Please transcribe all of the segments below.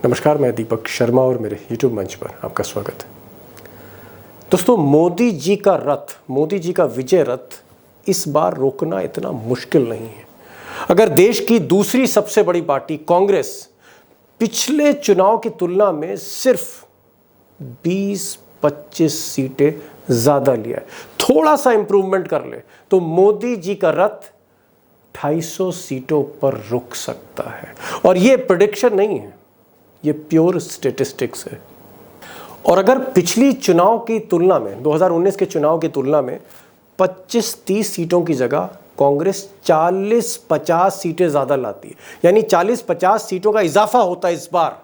नमस्कार, मैं दीपक शर्मा और मेरे YouTube मंच पर आपका स्वागत है। दोस्तों, मोदी जी का रथ, मोदी जी का विजय रथ इस बार रोकना इतना मुश्किल नहीं है। अगर देश की दूसरी सबसे बड़ी पार्टी कांग्रेस पिछले चुनाव की तुलना में सिर्फ 20-25 सीटें ज़्यादा लिया है, थोड़ा सा इंप्रूवमेंट कर ले तो मोदी जी का रथ 250 सीटों पर रुक सकता है। और ये प्रेडिक्शन नहीं है, ये प्योर स्टैटिस्टिक्स है। और अगर पिछली चुनाव की तुलना में 2019 के चुनाव की तुलना में 25-30 सीटों की जगह कांग्रेस 40-50 सीटें ज़्यादा लाती है, यानी 40-50 सीटों का इजाफा होता है इस बार,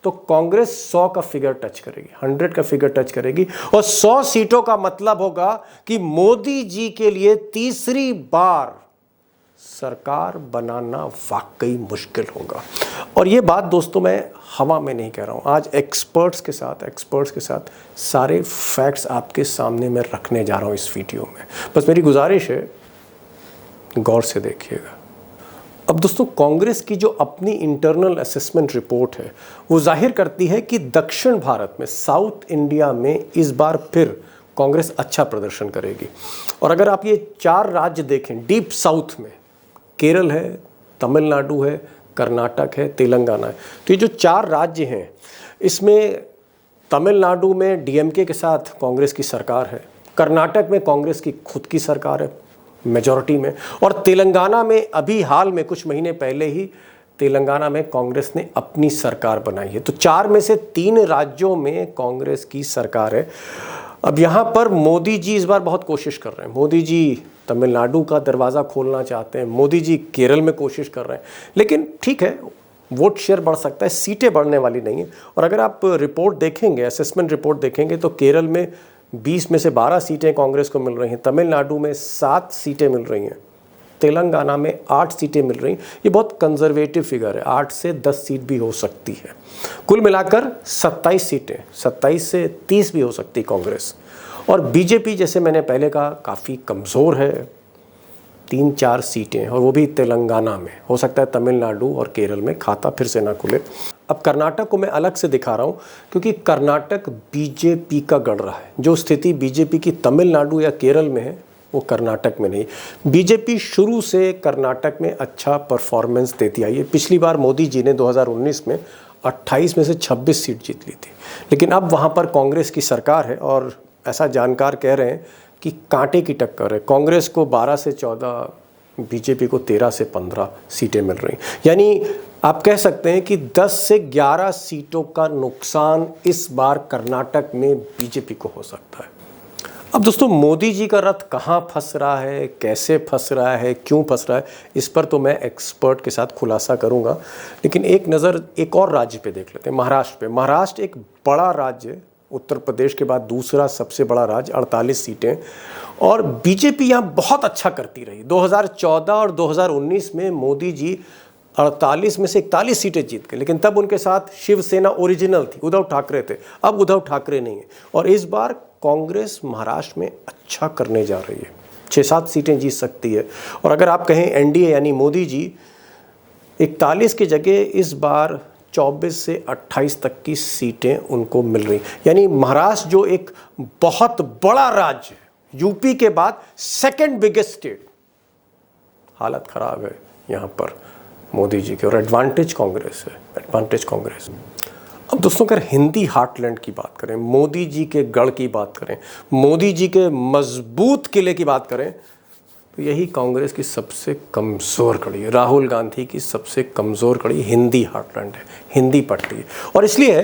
तो कांग्रेस 100 का फिगर टच करेगी, 100 का फिगर टच करेगी। और 100 सीटों का मतलब होगा कि मोदी जी के लिए तीसरी बार सरकार बनाना वाकई मुश्किल होगा। और ये बात दोस्तों मैं हवा में नहीं कह रहा हूँ, आज एक्सपर्ट्स के साथ सारे फैक्ट्स आपके सामने मैं रखने जा रहा हूँ इस वीडियो में। बस मेरी गुजारिश है, गौर से देखिएगा। अब दोस्तों, कांग्रेस की जो अपनी इंटरनल असेसमेंट रिपोर्ट है वो जाहिर करती है कि दक्षिण भारत में, साउथ इंडिया में इस बार फिर कांग्रेस अच्छा प्रदर्शन करेगी। और अगर आप ये 4 राज्य देखें डीप साउथ में, केरल है, तमिलनाडु है, कर्नाटक है, तेलंगाना है, तो ये जो 4 राज्य हैं इसमें तमिलनाडु में डीएमके के साथ कांग्रेस की सरकार है, कर्नाटक में कांग्रेस की खुद की सरकार है मेजॉरिटी में, और तेलंगाना में अभी हाल में कुछ महीने पहले ही तेलंगाना में कांग्रेस ने अपनी सरकार बनाई है। तो 4 में से 3 राज्यों में कांग्रेस की सरकार है। अब यहाँ पर मोदी जी इस बार बहुत कोशिश कर रहे हैं। मोदी जी तमिलनाडु का दरवाज़ा खोलना चाहते हैं, मोदी जी केरल में कोशिश कर रहे हैं, लेकिन ठीक है, वोट शेयर बढ़ सकता है, सीटें बढ़ने वाली नहीं है। और अगर आप रिपोर्ट देखेंगे, असेसमेंट रिपोर्ट देखेंगे, तो केरल में 20 में से 12 सीटें कांग्रेस को मिल रही हैं, तमिलनाडु में 7 सीटें मिल रही हैं, तेलंगाना में 8 सीटें मिल रही हैं। ये बहुत कंजर्वेटिव फिगर है, 8 से 10 सीट भी हो सकती है। कुल मिलाकर 27 सीटें, 27 से 30 भी हो सकती कांग्रेस। और बीजेपी, जैसे मैंने पहले कहा, काफ़ी कमज़ोर है, 3-4 सीटें, और वो भी तेलंगाना में। हो सकता है तमिलनाडु और केरल में खाता फिर से ना खुले। अब कर्नाटक को मैं अलग से दिखा रहा हूँ क्योंकि कर्नाटक बीजेपी का गढ़ रहा है। जो स्थिति बीजेपी की तमिलनाडु या केरल में है वो कर्नाटक में नहीं। बीजेपी शुरू से कर्नाटक में अच्छा परफॉर्मेंस देती आई है। पिछली बार मोदी जी ने 2019 में 28 में से 26 सीट जीत ली थी, लेकिन अब वहाँ पर कांग्रेस की सरकार है और ऐसा जानकार कह रहे हैं कि कांटे की टक्कर है। कांग्रेस को 12 से 14, बीजेपी को 13 से 15 सीटें मिल रही। यानी आप कह सकते हैं कि 10 से 11 सीटों का नुकसान इस बार कर्नाटक में बीजेपी को हो सकता है। अब दोस्तों, मोदी जी का रथ कहाँ फंस रहा है, कैसे फंस रहा है, क्यों फंस रहा है, इस पर तो मैं एक्सपर्ट के साथ खुलासा करूँगा। लेकिन एक नज़र एक और राज्य पे देख लेते हैं, महाराष्ट्र पे। महाराष्ट्र एक बड़ा राज्य है, उत्तर प्रदेश के बाद दूसरा सबसे बड़ा राज्य, 48 सीटें। और बीजेपी यहाँ बहुत अच्छा करती रही। 2014 और 2019 में मोदी जी 48 में से 41 सीटें जीत गए, लेकिन तब उनके साथ शिवसेना ओरिजिनल थी, उद्धव ठाकरे थे। अब उद्धव ठाकरे नहीं है। और इस बार कांग्रेस महाराष्ट्र में अच्छा करने जा रही है, 6-7 सीटें जीत सकती है। और अगर आप कहें एनडीए यानी मोदी जी, 41 की जगह इस बार 24 से 28 तक की सीटें उनको मिल रही। यानी महाराष्ट्र जो एक बहुत बड़ा राज्य है, यूपी के बाद सेकंड बिगेस्ट स्टेट, हालत खराब है यहाँ पर मोदी जी की। और एडवांटेज कांग्रेस है, एडवांटेज कांग्रेस। अब दोस्तों, अगर हिंदी हार्टलैंड की बात करें, मोदी जी के गढ़ की बात करें, मोदी जी के मजबूत किले की बात करें, तो यही कांग्रेस की सबसे कमज़ोर कड़ी है। राहुल गांधी की सबसे कमज़ोर कड़ी हिंदी हार्टलैंड है, हिंदी पट्टी है। और इसलिए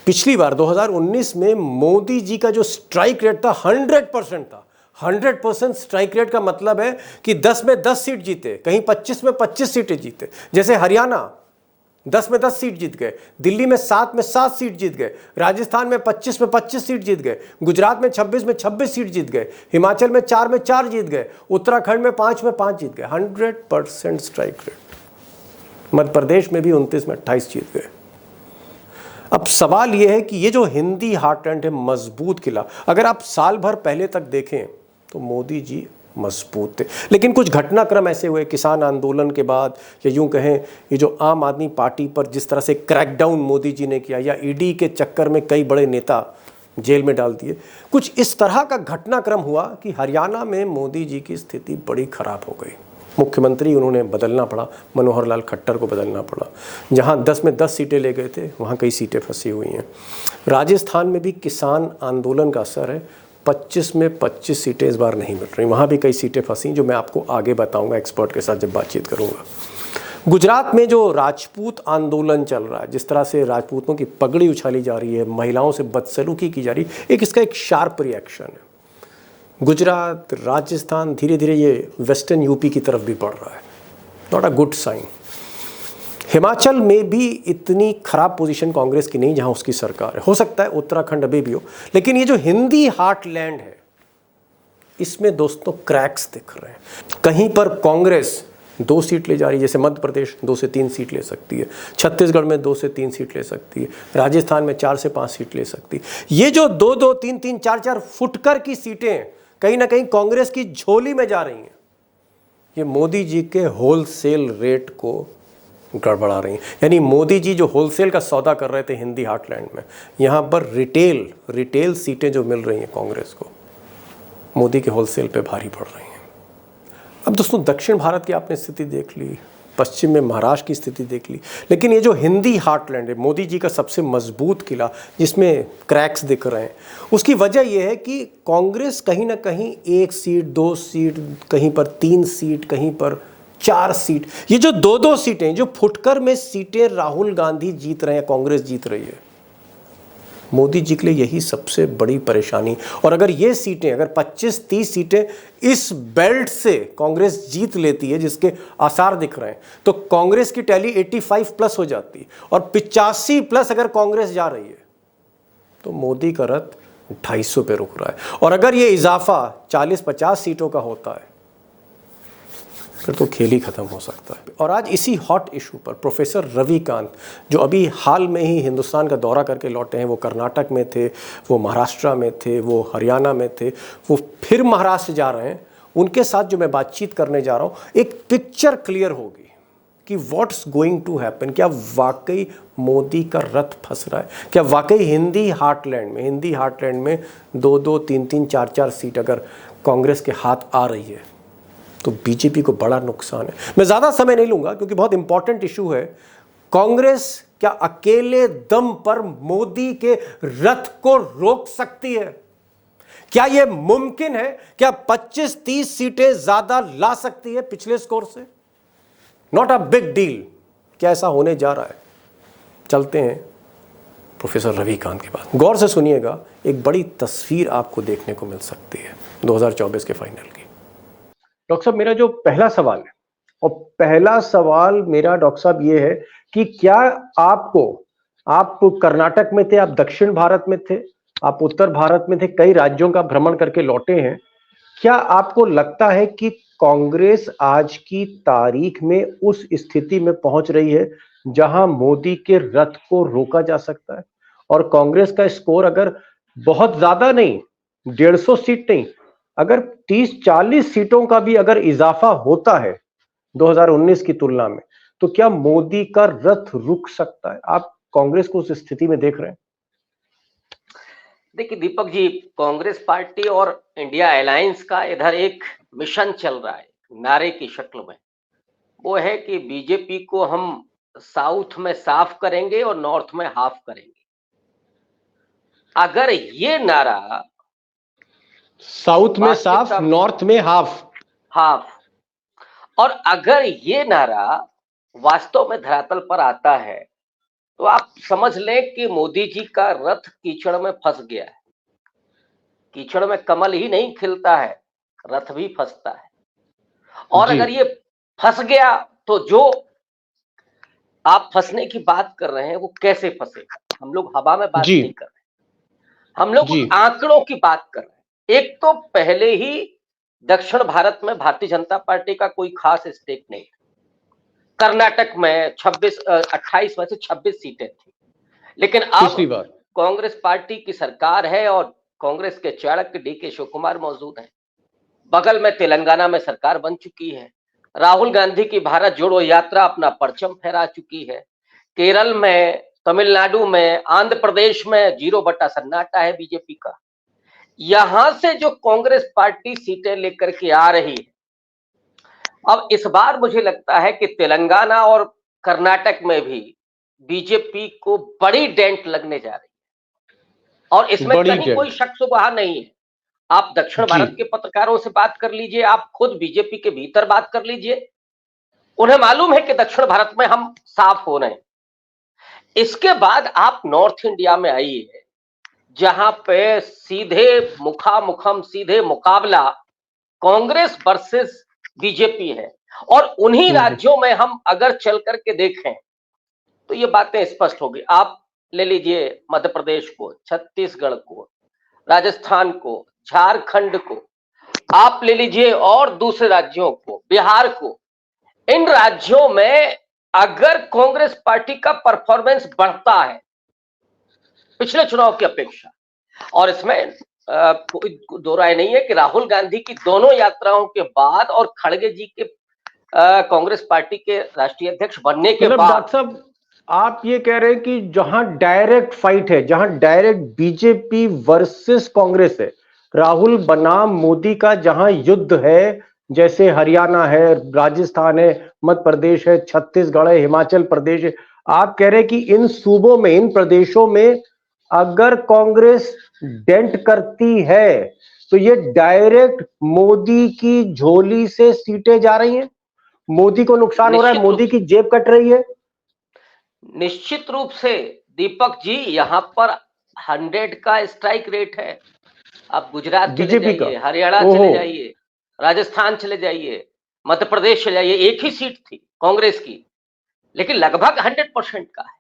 पिछली बार 2019 में मोदी जी का जो स्ट्राइक रेट था 100% था। 100% स्ट्राइक रेट का मतलब है कि 10 में 10 सीट जीते, कहीं 25 में 25 सीटें जीते। जैसे हरियाणा 10 में 10 सीट जीत गए, दिल्ली में 7 में 7 सीट जीत गए, राजस्थान में 25 में 25 सीट जीत गए, गुजरात में 26 में 26 सीट जीत गए, हिमाचल में 4 में 4 जीत गए, उत्तराखंड में 5 में 5 जीत गए। 100% स्ट्राइक रेट। मध्य प्रदेश में भी 29 में 28 जीत गए। अब सवाल यह है कि ये जो हिंदी हार्टलैंड है, मजबूत किला, अगर आप साल भर पहले तक देखें तो मोदी जी मजबूत थे। लेकिन कुछ घटनाक्रम ऐसे हुए किसान आंदोलन के बाद, या यूं कहें ये जो आम आदमी पार्टी पर जिस तरह से क्रैकडाउन मोदी जी ने किया, या ईडी के चक्कर में कई बड़े नेता जेल में डाल दिए, कुछ इस तरह का घटनाक्रम हुआ कि हरियाणा में मोदी जी की स्थिति बड़ी खराब हो गई। मुख्यमंत्री उन्होंने बदलना पड़ा, मनोहर लाल खट्टर को बदलना पड़ा। जहां 10 में 10 सीटें ले गए थे, वहां कई सीटें फंसी हुई हैं। राजस्थान में भी किसान आंदोलन का असर है, 25 में 25 सीटें इस बार नहीं मिल रही, वहाँ भी कई सीटें फंसी जो मैं आपको आगे बताऊंगा एक्सपर्ट के साथ जब बातचीत करूंगा। गुजरात में जो राजपूत आंदोलन चल रहा है, जिस तरह से राजपूतों की पगड़ी उछाली जा रही है, महिलाओं से बदसलूकी की जा रही है, इसका एक शार्प रिएक्शन है। गुजरात, राजस्थान, धीरे धीरे ये वेस्टर्न यूपी की तरफ भी बढ़ रहा है, not a good sign. Himachal में भी इतनी खराब पोजीशन कांग्रेस की नहीं जहां उसकी सरकार है, हो सकता है उत्तराखंड अभी भी हो, लेकिन ये जो हिंदी हार्टलैंड है इसमें दोस्तों क्रैक्स दिख रहे हैं। कहीं पर कांग्रेस 2 सीट ले जा रही है, जैसे मध्य प्रदेश 2 से 3 सीट ले सकती है, छत्तीसगढ़ में 2 से 3 सीट ले सकती है, राजस्थान में 4 से 5 सीट ले सकती है। ये जो 2-2, 3-3, 4-4 फुटकर की सीटें कहीं ना कहीं कांग्रेस की झोली में जा रही हैं, ये मोदी जी के होलसेल रेट को गड़बड़ा रही हैं। यानी मोदी जी जो होलसेल का सौदा कर रहे थे हिंदी हार्टलैंड में, यहाँ पर रिटेल सीटें जो मिल रही हैं कांग्रेस को, मोदी के होलसेल पे भारी पड़ रही हैं। अब दोस्तों दक्षिण भारत की आपने स्थिति देख ली, पश्चिम में महाराष्ट्र की स्थिति देख ली, लेकिन ये जो हिंदी हार्टलैंड है, मोदी जी का सबसे मजबूत किला जिसमें क्रैक्स दिख रहे हैं, उसकी वजह यह है कि कांग्रेस कहीं ना कहीं 1 सीट, 2 सीट, कहीं पर 3 सीट, कहीं पर 4 सीट, ये जो 2-2 सीटें, जो फुटकर में सीटें राहुल गांधी जीत रहे हैं, कांग्रेस जीत रही है, मोदी जी के लिए यही सबसे बड़ी परेशानी। और अगर ये सीटें, अगर 25-30 सीटें इस बेल्ट से कांग्रेस जीत लेती है, जिसके आसार दिख रहे हैं, तो कांग्रेस की टैली 85 प्लस हो जाती, और 85 प्लस अगर कांग्रेस जा रही है तो मोदी का रथ 250 पे रुक रहा है। और अगर ये इजाफा 40-50 सीटों का होता है फिर तो खेल ही खत्म हो सकता है। और आज इसी हॉट इशू पर प्रोफेसर रवि कांत, जो अभी हाल में ही हिंदुस्तान का दौरा करके लौटे हैं, वो कर्नाटक में थे, वो महाराष्ट्र में थे, वो हरियाणा में थे, वो फिर महाराष्ट्र जा रहे हैं, उनके साथ जो मैं बातचीत करने जा रहा हूँ, एक पिक्चर क्लियर होगी कि व्हाट्स गोइंग टू हैपन। क्या वाकई मोदी का रथ फंस रहा है? क्या वाकई हिंदी हार्टलैंड में 2-2, 3-3, 4-4 सीट अगर कांग्रेस के हाथ आ रही है तो बीजेपी को बड़ा नुकसान है। मैं ज्यादा समय नहीं लूंगा क्योंकि बहुत इंपॉर्टेंट इशू है। कांग्रेस क्या अकेले दम पर मोदी के रथ को रोक सकती है? क्या यह मुमकिन है? क्या 25-30 सीटें ज्यादा ला सकती है पिछले स्कोर से? Not a big deal. क्या ऐसा होने जा रहा है? चलते हैं प्रोफेसर रवि कांत के पास। गौर से सुनिएगा, एक बड़ी तस्वीर आपको देखने को मिल सकती है 2024 के फाइनल की। डॉक्टर साहब, मेरा जो पहला सवाल है, और पहला सवाल मेरा डॉक्टर साहब ये है कि क्या आप कर्नाटक में थे, आप दक्षिण भारत में थे, आप उत्तर भारत में थे, कई राज्यों का भ्रमण करके लौटे हैं, क्या आपको लगता है कि कांग्रेस आज की तारीख में उस स्थिति में पहुंच रही है जहां मोदी के रथ को रोका जा सकता है? और कांग्रेस का स्कोर अगर बहुत ज्यादा नहीं, 150 सीट नहीं, अगर 30-40 सीटों का भी अगर इजाफा होता है 2019 की तुलना में, तो क्या मोदी का रथ रुक सकता है? आप कांग्रेस को उस स्थिति में देख रहे हैं? देखिए दीपक जी, कांग्रेस पार्टी और इंडिया अलायंस का इधर एक मिशन चल रहा है नारे की शक्ल में। वो है कि बीजेपी को हम साउथ में साफ करेंगे और नॉर्थ में हाफ करेंगे। अगर ये नारा साउथ में साफ, नॉर्थ में हाफ, और अगर ये नारा वास्तव में धरातल पर आता है तो आप समझ लें कि मोदी जी का रथ कीचड़ में फंस गया है। कीचड़ में कमल ही नहीं खिलता है, रथ भी फंसता है। और अगर ये फंस गया तो जो आप फंसने की बात कर रहे हैं वो कैसे फंसेगा? हम लोग हवा में बात नहीं कर रहे, हम लोग आंकड़ों की बात कर रहे हैं। एक तो पहले ही दक्षिण भारत में भारतीय जनता पार्टी का कोई खास स्टेक नहीं। कर्नाटक में 28 में से 26 सीटें थी, लेकिन अब कांग्रेस पार्टी की सरकार है और कांग्रेस के चाणक्य DK शिव कुमार मौजूद हैं। बगल में तेलंगाना में सरकार बन चुकी है। राहुल गांधी की भारत जोड़ो यात्रा अपना परचम फहरा चुकी है। केरल में, तमिलनाडु में, आंध्र प्रदेश में 0 बटा सन्नाटा है बीजेपी का। यहां से जो कांग्रेस पार्टी सीटें लेकर के आ रही है, अब इस बार मुझे लगता है कि तेलंगाना और कर्नाटक में भी बीजेपी को बड़ी डेंट लगने जा रही है और इसमें बड़ी कहीं कोई डेंट। शक शुबहा नहीं है। आप दक्षिण जी। भारत के पत्रकारों से बात कर लीजिए, आप खुद बीजेपी के भीतर बात कर लीजिए, उन्हें मालूम है कि दक्षिण भारत में हम साफ हो रहे हैं। इसके बाद आप नॉर्थ इंडिया में आइए, जहां पे सीधे मुखामुखम, सीधे मुकाबला कांग्रेस वर्सेस बीजेपी है। और उन्हीं राज्यों में हम अगर चल करके देखें तो ये बातें स्पष्ट होगी। आप ले लीजिए मध्य प्रदेश को, छत्तीसगढ़ को, राजस्थान को, झारखंड को, आप ले लीजिए और दूसरे राज्यों को, बिहार को। इन राज्यों में अगर कांग्रेस पार्टी का परफॉर्मेंस बढ़ता है पिछले चुनाव की अपेक्षा, और इसमें कोई दो राय नहीं है कि राहुल गांधी की दोनों यात्राओं के बाद और खड़गे जी के कांग्रेस पार्टी के राष्ट्रीय अध्यक्ष बनने के मतलब बाद, डॉक्टर साहब, आप ये कह रहे हैं कि जहां डायरेक्ट फाइट है, जहां डायरेक्ट बीजेपी वर्सेस कांग्रेस है, राहुल बनाम मोदी का जहां युद्ध है, जैसे हरियाणा है, राजस्थान है, मध्य प्रदेश है, छत्तीसगढ़ है, हिमाचल प्रदेश है, आप कह रहे हैं कि इन सूबों में, इन प्रदेशों में अगर कांग्रेस डेंट करती है तो ये डायरेक्ट मोदी की झोली से सीटें जा रही हैं, मोदी को नुकसान हो रहा है, निश्चित रूप मोदी की से, जेब कट रही है। निश्चित रूप से दीपक जी, यहां पर 100 का स्ट्राइक रेट है। आप गुजरात चले बीजेपी का। जाइए, हरियाणा ओहो। चले जाइए, राजस्थान चले जाइए, मध्य प्रदेश चले जाइए, एक ही सीट थी कांग्रेस की, लेकिन लगभग 100% का है।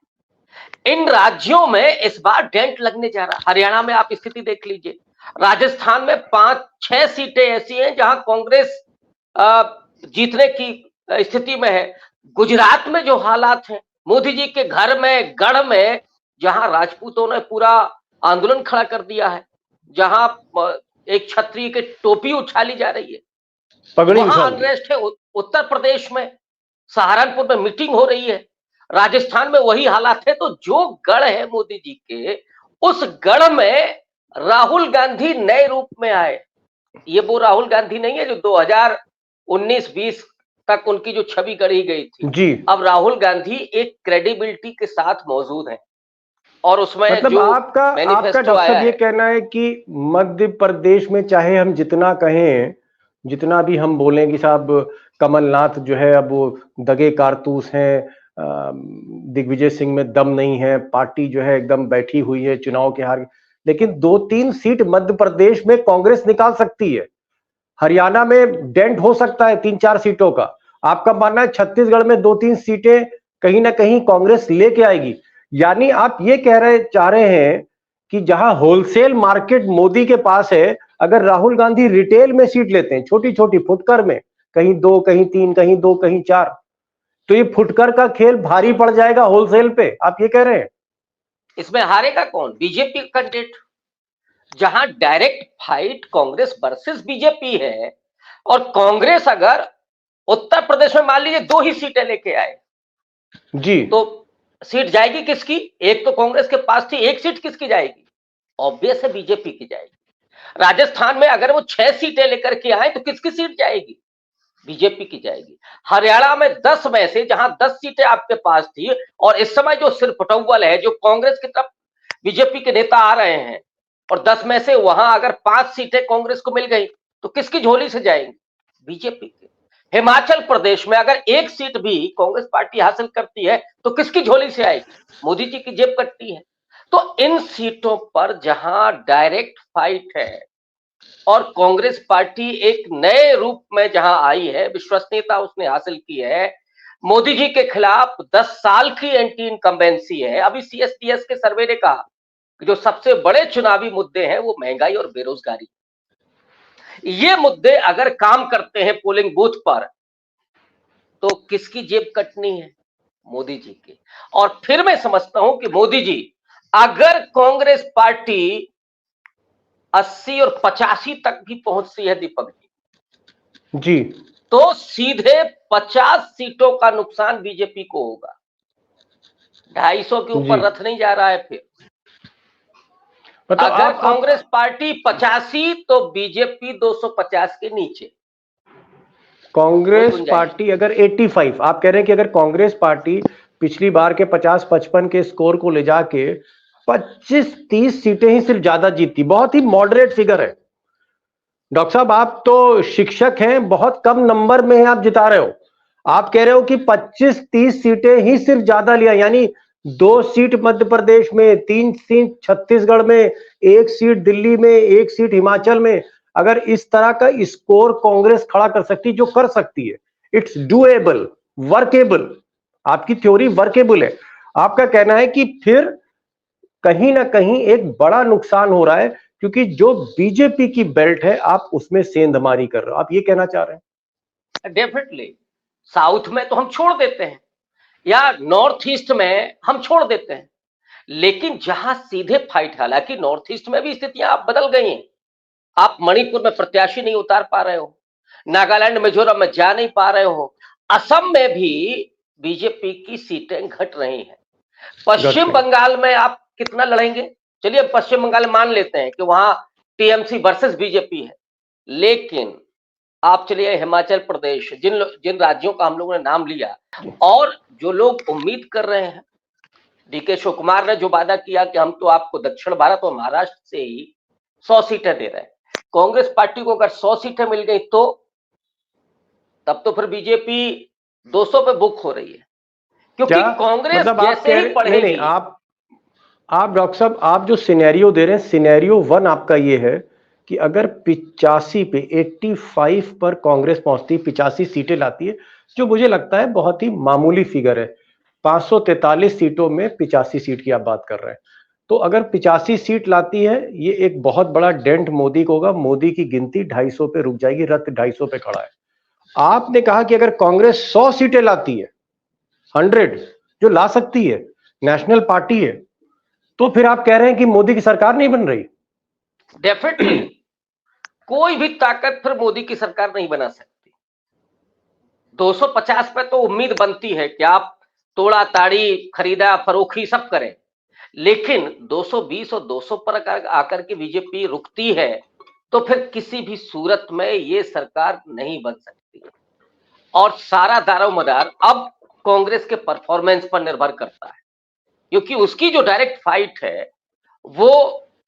इन राज्यों में इस बार डेंट लगने जा रहा है। हरियाणा में आप स्थिति देख लीजिए, राजस्थान में 5-6 सीटें ऐसी हैं जहां कांग्रेस जीतने की स्थिति में है। गुजरात में जो हालात हैं, मोदी जी के घर में, गढ़ में, जहां राजपूतों ने पूरा आंदोलन खड़ा कर दिया है, जहां एक क्षत्रिय की टोपी उछाली जा रही है, पगड़ी वहां उछाल दी। अनरेस्ट है। उत्तर प्रदेश में सहारनपुर में मीटिंग हो रही है, राजस्थान में वही हालात है। तो जो गढ़ है मोदी जी के, उस गढ़ में राहुल गांधी नए रूप में आए। ये वो राहुल गांधी नहीं है जो 2019-20 तक उनकी जो छवि गढ़ी गई थी। जी। अब राहुल गांधी एक क्रेडिबिलिटी के साथ मौजूद है और उसमें मतलब जो आपका आपका मैनिफेस्टो डॉक्टर आया साहब ये है, कहना है कि मध्य प्रदेश में चाहे हम जितना कहें, जितना भी हम बोलें कि साहब कमलनाथ जो है अब वो दगे कारतूस हैं, दिग्विजय सिंह में दम नहीं है, पार्टी जो है एकदम बैठी हुई है चुनाव के हार, लेकिन 2-3 सीट मध्य प्रदेश में कांग्रेस निकाल सकती है, हरियाणा में डेंट हो सकता है 3-4 सीटों का। आपका मानना है छत्तीसगढ़ में 2-3 सीटें कहीं ना कहीं कांग्रेस लेके आएगी, यानी आप ये चाह रहे हैं कि जहां होलसेल मार्केट मोदी के पास है, अगर राहुल गांधी रिटेल में सीट लेते हैं, छोटी छोटी फुटकर में, कहीं 2, कहीं 3, कहीं 2, कहीं 4, तो ये फुटकर का खेल भारी पड़ जाएगा होलसेल पे, आप ये कह रहे हैं। इसमें हारेगा कौन? BJP candidate. जहां direct fight Congress versus BJP है, और कांग्रेस अगर उत्तर प्रदेश में मान लीजिए 2 ही सीटें लेके आए, जी। तो सीट जाएगी किसकी? एक तो कांग्रेस के पास थी, एक सीट किसकी जाएगी? ऑब्वियस है बीजेपी की जाएगी। राजस्थान में अगर वो 6 सीटें लेकर के आए तो किसकी सीट जाएगी? बीजेपी की जाएगी। हरियाणा में 10 में से जहां 10 सीटें आपके पास थी, और इस समय जो सिरफटौवल है, जो कांग्रेस की तरफ बीजेपी के नेता आ रहे हैं, और 10 में से वहां अगर 5 सीटें कांग्रेस को मिल गई तो किसकी झोली से जाएंगी? बीजेपी के। हिमाचल प्रदेश में अगर एक सीट भी कांग्रेस पार्टी हासिल करती है तो किसकी झोली से आएगी? मोदी जी की जेब कटती है। तो इन सीटों पर जहां डायरेक्ट फाइट है और कांग्रेस पार्टी एक नए रूप में जहां आई है, विश्वसनीयता उसने हासिल की है, मोदी जी के खिलाफ 10 साल की एंटी इनकम्बेंसी है। अभी सीएसटीएस के सर्वे ने कहा कि जो सबसे बड़े चुनावी मुद्दे हैं वो महंगाई और बेरोजगारी। ये मुद्दे अगर काम करते हैं पोलिंग बूथ पर, तो किसकी जेब कटनी है? मोदी जी की। और फिर मैं समझता हूं कि मोदी जी, अगर कांग्रेस पार्टी 80 और 85 तक भी पहुंचती है दीपक जी, जी तो सीधे 50 सीटों का नुकसान बीजेपी को होगा। 250 के जी, ऊपर रथ नहीं जा रहा है। फिर मतलब अगर आप कांग्रेस पार्टी 85 तो बीजेपी 250 के नीचे, कोई कांग्रेस गुंजाइश नहीं। पार्टी अगर 85, आप कह रहे हैं कि अगर कांग्रेस पार्टी पिछली बार के 50-55 के स्कोर को ले जाके 25-30 सीटें ही सिर्फ ज्यादा जीतती, बहुत ही मॉडरेट फिगर है। डॉक्टर साहब, आप तो शिक्षक हैं, बहुत कम नंबर में आप जिता रहे हो। आप कह रहे हो कि 25-30 सीटें ही सिर्फ ज्यादा लिया, यानी 2 सीट मध्य प्रदेश में, 3 सीट छत्तीसगढ़ में, 1 सीट दिल्ली में, 1 सीट हिमाचल में। अगर इस तरह का स्कोर कांग्रेस खड़ा कर सकती, जो कर सकती है, इट्स डूएबल, वर्केबल। आपकी थ्योरी वर्केबल है। आपका कहना है कि फिर कहीं ना कहीं एक बड़ा नुकसान हो रहा है, क्योंकि जो बीजेपी की बेल्ट है आप उसमें सेंधमारी कर रहे हो, आप ये कहना चाह रहे हैं? डेफिनेटली साउथ में तो हम छोड़ देते हैं, या नॉर्थ ईस्ट में हम छोड़ देते हैं, लेकिन जहां सीधे फाइट, हालांकि नॉर्थ ईस्ट में भी स्थितियां आप बदल गई हैं। आप मणिपुर में प्रत्याशी नहीं उतार पा रहे हो, नागालैंड मिजोरम में जा नहीं पा रहे हो, असम में भी बीजेपी की सीटें घट रही हैं। घट पश्चिम रही। बंगाल में आप कितना लड़ेंगे? चलिए पश्चिम बंगाल मान लेते हैं कि वहां टीएमसी वर्सेस बीजेपी है, लेकिन आप चलिए हिमाचल प्रदेश, जिन राज्यों का हम लोगों ने नाम लिया, और जो लोग उम्मीद कर रहे हैं, डीके शिव कुमार ने जो वादा किया कि हम तो आपको दक्षिण भारत और महाराष्ट्र से ही 100 सीटें दे रहे हैं, कांग्रेस पार्टी को अगर 100 सीटें मिल गई तो तब तो फिर बीजेपी 200 पे बुक हो रही है, क्योंकि क्या कांग्रेस मतलब आप जैसे कह ही रहे, नहीं नहीं, पढ़ेगी। आप डॉक्टर साहब, आप जो सिनेरियो दे रहे हैं, सिनेरियो 1 आपका ये है कि अगर 85 पे 85 पर कांग्रेस पहुंचती, 85 सीटें लाती है, जो मुझे लगता है बहुत ही मामूली फिगर है। 543 सीटों में 85 सीट की आप बात कर रहे हैं, तो अगर 85 सीट लाती है, ये एक बहुत बड़ा डेंट मोदी को होगा। मोदी की गिनती 250 पे रुक जाएगी, रथ 250 पे खड़ा है। आपने कहा कि अगर कांग्रेस 100 सीटें लाती है, 100 जो ला सकती है, नेशनल पार्टी है, तो फिर आप कह रहे हैं कि मोदी की सरकार नहीं बन रही? डेफिनेटली कोई भी ताकत फिर मोदी की सरकार नहीं बना सकती। 250 पे तो उम्मीद बनती है कि आप तोड़ा ताड़ी, खरीदा फरोखी सब करें, लेकिन 220 और 200 पर आकर के बीजेपी रुकती है तो फिर किसी भी सूरत में ये सरकार नहीं बन सकती। और सारा दारोमदार अब कांग्रेस के परफॉर्मेंस पर निर्भर करता है, क्योंकि उसकी जो डायरेक्ट फाइट है वो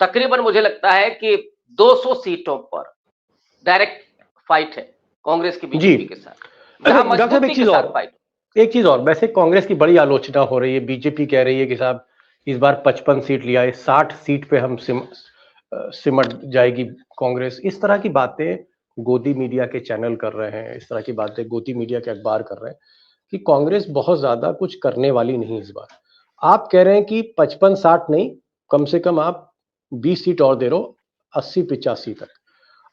तकरीबन मुझे लगता है कि 200 सीटों पर डायरेक्ट फाइट है कांग्रेस की जी। बीजेपी के साथ, अच्छा जहां डॉक्टर साहब, मजबूती के साथ फाइट। एक चीज और, वैसे कांग्रेस की बड़ी आलोचना हो रही है। बीजेपी कह रही है कि साहब इस बार 55 सीट लिया है, 60 सीट पे हम सिमट जाएगी कांग्रेस। इस तरह की बातें गोदी मीडिया के चैनल कर रहे हैं, इस तरह की बातें गोदी मीडिया के अखबार कर रहे हैं कि कांग्रेस बहुत ज्यादा कुछ करने वाली नहीं इस बार। आप कह रहे हैं कि 55-60 नहीं, कम से कम आप 20 सीट और दे रहे हो, 80-85 तक।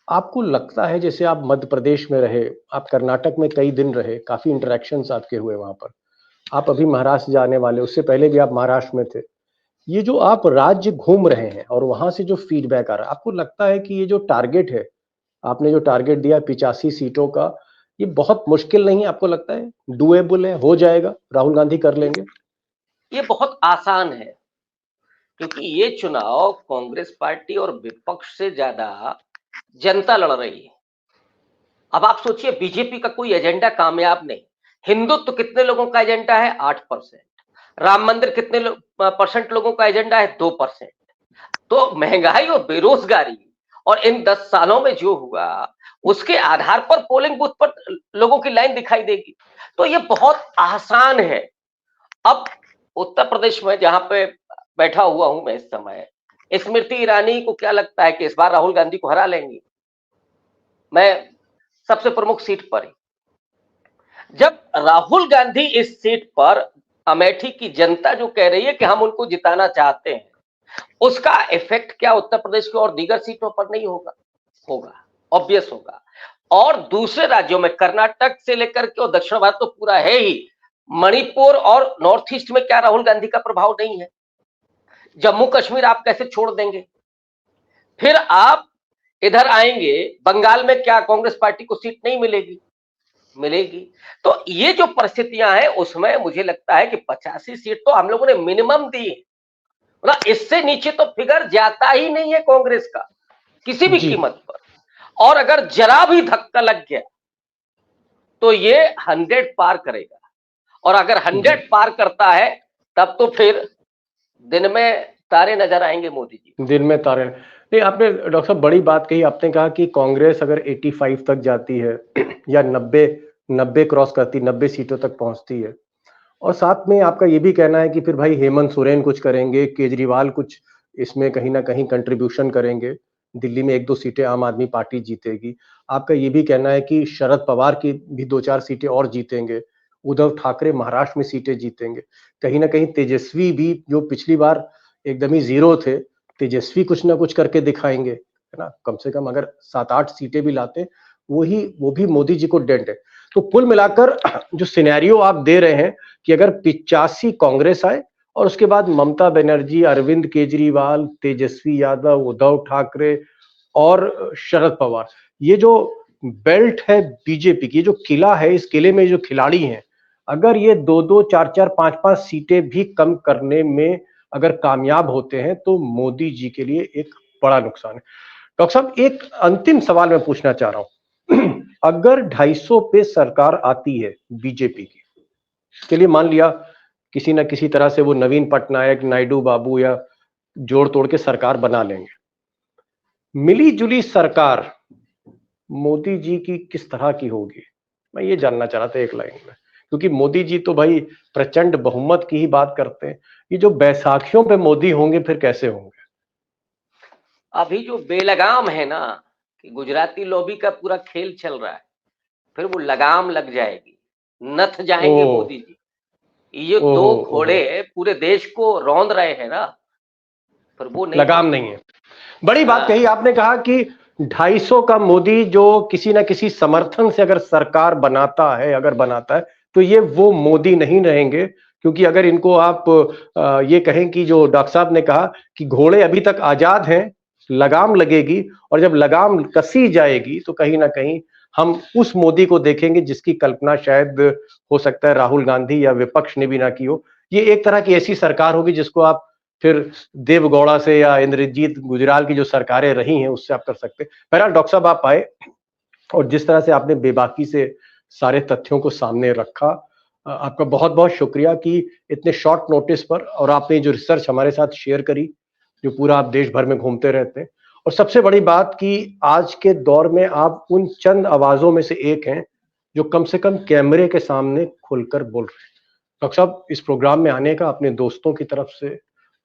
आपको लगता है, जैसे आप मध्य प्रदेश में रहे, आप कर्नाटक में कई दिन रहे, काफी इंटरेक्शंस आपके हुए वहां पर, आप अभी महाराष्ट्र जाने वाले, उससे पहले भी आप महाराष्ट्र में थे, ये जो आप राज्य घूम रहे हैं और वहां से जो फीडबैक आ रहा है, आपको लगता है कि ये जो टारगेट है, आपने जो टारगेट दिया 85 सीटों का, ये बहुत मुश्किल नहीं है? आपको लगता है डुएबल है, हो जाएगा, राहुल गांधी कर लेंगे? ये बहुत आसान है, क्योंकि ये चुनाव कांग्रेस पार्टी और विपक्ष से ज्यादा जनता लड़ रही है। अब आप सोचिए, बीजेपी का कोई एजेंडा कामयाब नहीं। हिंदुत्व कितने लोगों का एजेंडा है? 8%। राम मंदिर कितने परसेंट लोगों का एजेंडा है? 2%। तो महंगाई और बेरोजगारी और इन 10 सालों में जो हुआ, उसके आधार पर पोलिंग बूथ पर लोगों की लाइन दिखाई देगी। तो ये बहुत आसान है। अब उत्तर प्रदेश में जहां पे बैठा हुआ हूं मैं इस समय, स्मृति ईरानी को क्या लगता है कि इस बार राहुल गांधी को हरा लेंगी? मैं सबसे प्रमुख सीट पर ही, जब राहुल गांधी इस सीट पर, अमेठी की जनता जो कह रही है कि हम उनको जिताना चाहते हैं, उसका इफेक्ट क्या उत्तर प्रदेश की और दीगर सीटों पर नहीं होगा? होगा, ऑब्वियस होगा। और दूसरे राज्यों में, कर्नाटक से लेकर के और दक्षिण भारत तो पूरा है ही, मणिपुर और नॉर्थ ईस्ट में क्या राहुल गांधी का प्रभाव नहीं है? जम्मू कश्मीर आप कैसे छोड़ देंगे? फिर आप इधर आएंगे, बंगाल में क्या कांग्रेस पार्टी को सीट नहीं मिलेगी? मिलेगी। तो ये जो परिस्थितियां हैं उसमें मुझे लगता है कि 85 सीट तो हम लोगों ने मिनिमम दी है, मतलब इससे नीचे तो फिगर जाता ही नहीं है कांग्रेस का किसी भी कीमत पर। और अगर जरा भी धक्का लग गया तो ये 100 पार करेगा, और अगर 100 पार करता है तब तो फिर दिन में तारे नजर आएंगे मोदी जी। दिन में तारे नहीं, आपने डॉक्टर साहब बड़ी बात कही। आपने कहा कि कांग्रेस अगर 85 तक जाती है या 90 क्रॉस करती, 90 सीटों तक पहुंचती है, और साथ में आपका ये भी कहना है कि फिर भाई हेमंत सोरेन कुछ करेंगे, केजरीवाल कुछ इसमें कहीं ना कहीं कंट्रीब्यूशन करेंगे, दिल्ली में 1-2 सीटें आम आदमी पार्टी जीतेगी। आपका ये भी कहना है कि शरद पवार की भी 2-4 सीटें और जीतेंगे, उद्धव ठाकरे महाराष्ट्र में सीटें जीतेंगे, कहीं ना कहीं तेजस्वी भी जो पिछली बार एकदम ही जीरो थे, तेजस्वी कुछ ना कुछ करके दिखाएंगे, है ना। कम से कम अगर 7-8 सीटें भी लाते, वो भी मोदी जी को डेंट है। तो कुल मिलाकर जो सिनेरियो आप दे रहे हैं कि अगर 85 कांग्रेस आए और उसके बाद ममता बनर्जी, अरविंद केजरीवाल, तेजस्वी यादव, उद्धव ठाकरे और शरद पवार, ये जो बेल्ट है बीजेपी की, जो किला है, इस किले में जो खिलाड़ी हैं, अगर ये 2-2, 4-4, 5-5 सीटें भी कम करने में अगर कामयाब होते हैं तो मोदी जी के लिए एक बड़ा नुकसान है। डॉक्टर साहब, एक अंतिम सवाल मैं पूछना चाह रहा हूं। अगर 250 पे सरकार आती है बीजेपी की, चलिए मान लिया किसी ना किसी तरह से वो नवीन पटनायक, नायडू बाबू या जोड़ तोड़ के सरकार बना लेंगे, मिली जुली सरकार मोदी जी की किस तरह की होगी? मैं ये जानना चाह रहा था एक लाइन में, क्योंकि मोदी जी तो भाई प्रचंड बहुमत की ही बात करते हैं। ये जो बैसाखियों पे मोदी होंगे फिर कैसे होंगे? अभी जो बेलगाम है ना, कि गुजराती लॉबी का पूरा खेल चल रहा है, फिर वो लगाम लग जाएगी, नथ जाएंगे ओ, मोदी जी। ये ओहो, दो ओहो, घोड़े पूरे देश को रौंद रहे हैं ना, फिर वो नहीं लगाम होगा। नहीं है। बड़ी बात कही हाँ, आपने, कहा कि 250 का मोदी जो किसी ना किसी समर्थन से अगर सरकार बनाता है, अगर बनाता है, तो ये वो मोदी नहीं रहेंगे। क्योंकि अगर इनको आप ये कहें कि जो डॉक्टर साहब ने कहा कि घोड़े अभी तक आजाद हैं, लगाम लगेगी, और जब लगाम कसी जाएगी तो कहीं ना कहीं हम उस मोदी को देखेंगे जिसकी कल्पना शायद हो सकता है राहुल गांधी या विपक्ष ने भी ना की हो। ये एक तरह की ऐसी सरकार होगी जिसको आप फिर देवगौड़ा से या इंद्रजीत गुजराल की जो सरकारें रही हैं उससे आप कर सकते हैं। बहरहाल डॉक्टर साहब आप आए और जिस तरह से आपने बेबाकी से सारे तथ्यों को सामने रखा, आपका बहुत बहुत शुक्रिया कि इतने शॉर्ट नोटिस पर, और आपने जो रिसर्च हमारे साथ शेयर करी, जो पूरा आप देश भर में घूमते रहते हैं, और सबसे बड़ी बात कि आज के दौर में आप उन चंद आवाजों में से एक हैं जो कम से कम कैमरे के सामने खुलकर बोल रहे हैं। डॉक्टर साहब, इस प्रोग्राम में आने का अपने दोस्तों की तरफ से,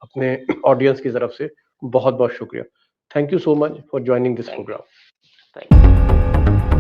अपने ऑडियंस की तरफ से बहुत बहुत शुक्रिया। Thank you so much for joining this thank program. You, thank you.